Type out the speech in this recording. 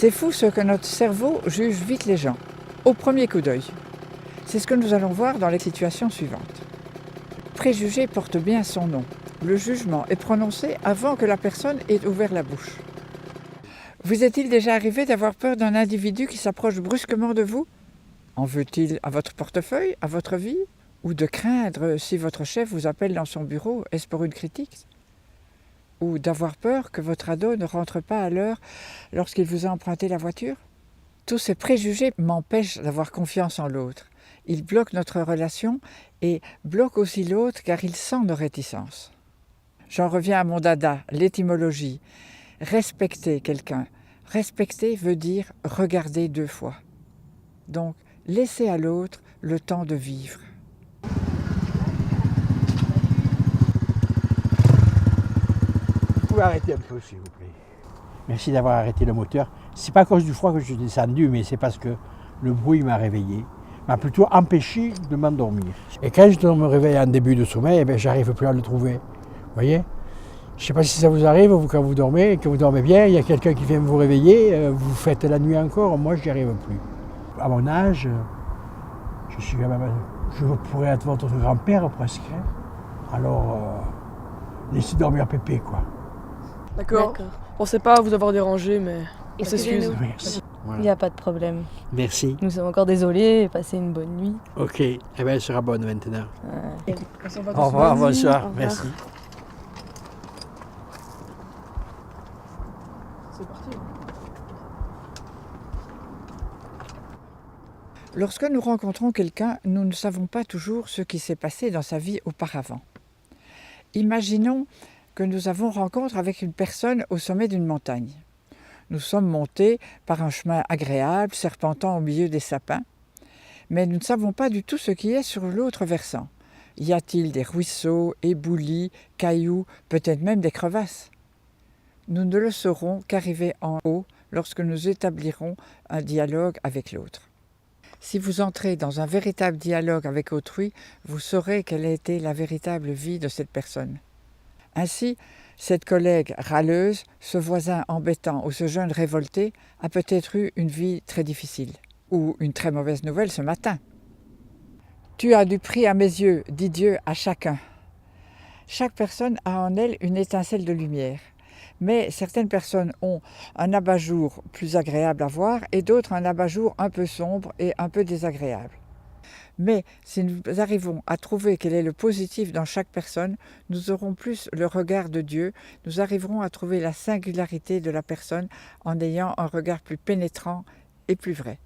C'est fou ce que notre cerveau juge vite les gens, au premier coup d'œil. C'est ce que nous allons voir dans les situations suivantes. Préjugé porte bien son nom. Le jugement est prononcé avant que la personne ait ouvert la bouche. Vous est-il déjà arrivé d'avoir peur d'un individu qui s'approche brusquement de vous? En veut-il à votre portefeuille, à votre vie? Ou de craindre si votre chef vous appelle dans son bureau, est-ce pour une critique? Ou d'avoir peur que votre ado ne rentre pas à l'heure lorsqu'il vous a emprunté la voiture? Tous ces préjugés m'empêchent d'avoir confiance en l'autre. Ils bloquent notre relation et bloquent aussi l'autre car ils sentent nos réticences. J'en reviens à mon dada, l'étymologie. Respecter quelqu'un. Respecter veut dire regarder 2 fois. Donc, laisser à l'autre le temps de vivre. Vous pouvez arrêter un peu, s'il vous plaît. Merci d'avoir arrêté le moteur. C'est pas à cause du froid que je suis descendu, mais c'est parce que le bruit m'a réveillé, m'a plutôt empêché de m'endormir. Et quand je me réveille en début de sommeil, eh bien, j'arrive plus à le trouver. Vous voyez? Je ne sais pas si ça vous arrive, vous, quand vous dormez, que vous dormez bien, il y a quelqu'un qui vient vous réveiller, vous faites la nuit encore, moi je n'y arrive plus. À mon âge, je pourrais être votre grand-père presque. Hein. Alors, laissez dormir Pépé, quoi. D'accord. On ne sait pas vous avoir dérangé, mais on s'excuse. Merci. Voilà. Il n'y a pas de problème. Merci. Nous sommes encore désolés et passez une bonne nuit. Ok, eh bien, elle sera bonne maintenant. Au Au revoir, bonsoir. Au revoir. Merci. C'est parti. Lorsque nous rencontrons quelqu'un, nous ne savons pas toujours ce qui s'est passé dans sa vie auparavant. Imaginons que nous avons rencontre avec une personne au sommet d'une montagne. Nous sommes montés par un chemin agréable, serpentant au milieu des sapins, mais nous ne savons pas du tout ce qui est sur l'autre versant. Y a-t-il des ruisseaux, éboulis, cailloux, peut-être même des crevasses? Nous ne le saurons qu'arrivés en haut lorsque nous établirons un dialogue avec l'autre. Si vous entrez dans un véritable dialogue avec autrui, vous saurez quelle a été la véritable vie de cette personne. Ainsi, cette collègue râleuse, ce voisin embêtant ou ce jeune révolté a peut-être eu une vie très difficile. Ou une très mauvaise nouvelle ce matin. Tu as du prix à mes yeux, dit Dieu à chacun. Chaque personne a en elle une étincelle de lumière. Mais certaines personnes ont un abat-jour plus agréable à voir et d'autres un abat-jour un peu sombre et un peu désagréable. Mais si nous arrivons à trouver quel est le positif dans chaque personne, nous aurons plus le regard de Dieu, nous arriverons à trouver la singularité de la personne en ayant un regard plus pénétrant et plus vrai.